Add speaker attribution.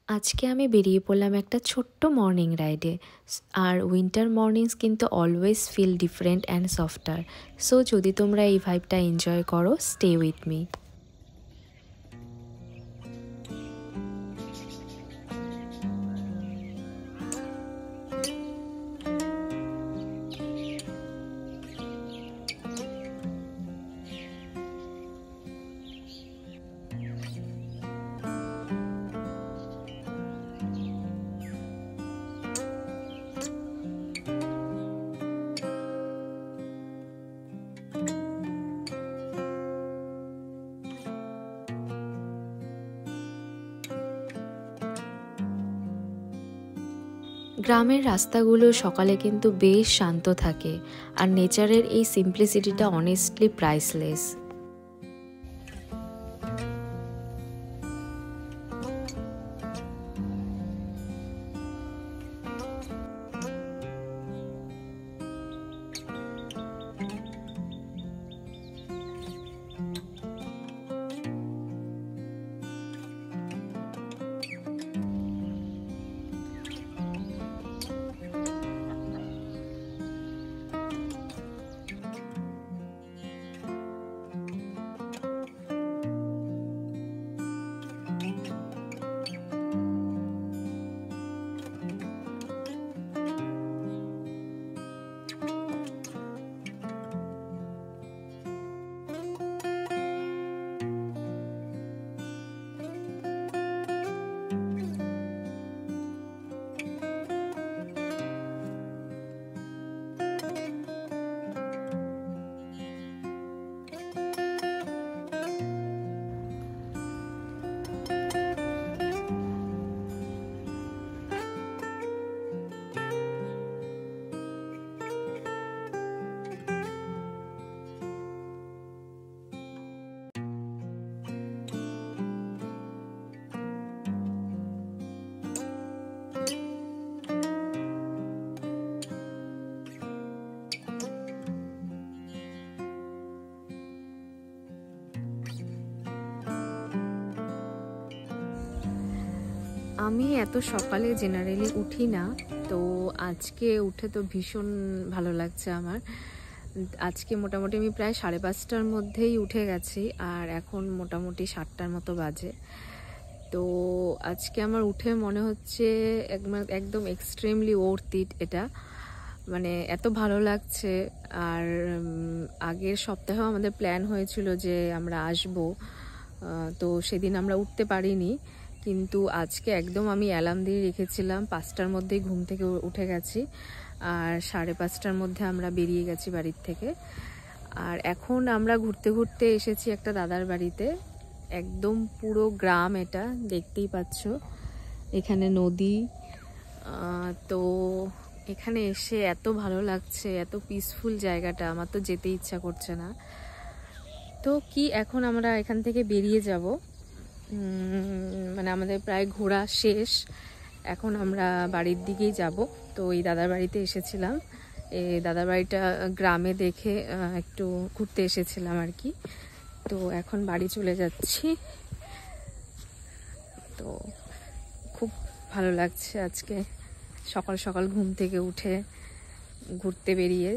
Speaker 1: আজকে আমি বেরিয়ে পড়লাম একটা ছোট্ট মর্নিং রাইডে। আর উইন্টার মর্নিংস কিন্তু always feel different and softer. So যদি তোমরা এই ভাইবটা এনজয় করো, স্টে উইথ মি। গ্রামের রাস্তাগুলো সকালে কিন্তু বেশ শান্ত থাকে, আর নেচারের এই সিম্পলিসিটিটা অনেস্টলি প্রাইসলেস। আমি এত সকালে জেনারেলি উঠি না, তো আজকে উঠে তো ভীষণ ভালো লাগছে আমার। আজকে মোটামুটি আমি প্রায় 5:30টার মধ্যেই উঠে গেছি, আর এখন মোটামুটি 7টার মতো বাজে। তো আজকে আমার উঠে মনে হচ্ছে একদম এক্সট্রিমলি ওর্থ ইট এটা। মানে এত ভালো লাগছে। আর আগের সপ্তাহেও আমাদের প্ল্যান হয়েছিল যে আমরা আসব, তো সেদিন আমরা উঠতে পারিনি। কিন্তু আজকে একদম আমি অ্যালার্ম দিয়ে রেখেছিলাম, 5টার মধ্যেই ঘুম থেকে উঠে গেছি, আর 5:30টার মধ্যে আমরা বেরিয়ে গেছি বাড়ির থেকে। আর এখন আমরা ঘুরতে ঘুরতে এসেছি একটা দাদার বাড়িতে। একদম পুরো গ্রাম, এটা দেখতেই পাচ্ছ, এখানে নদী। তো এখানে এসে এত ভালো লাগছে, এত পিসফুল জায়গাটা, আমার তো যেতে ইচ্ছা করছে না। তো কি এখন আমরা এখান থেকে বেরিয়ে যাব, মানে আমাদের প্রায় ঘোরা শেষ, এখন আমরা বাড়ির দিকেই যাব। তো এই দাদার বাড়িতে এসেছিলাম, এই দাদার বাড়িটা গ্রামে দেখে একটু ঘুরতে এসেছিলাম আর কি। তো এখন বাড়ি চলে যাচ্ছি। তো খুব ভালো লাগছে আজকে সকাল সকাল ঘুম থেকে উঠে ঘুরতে বেরিয়ে।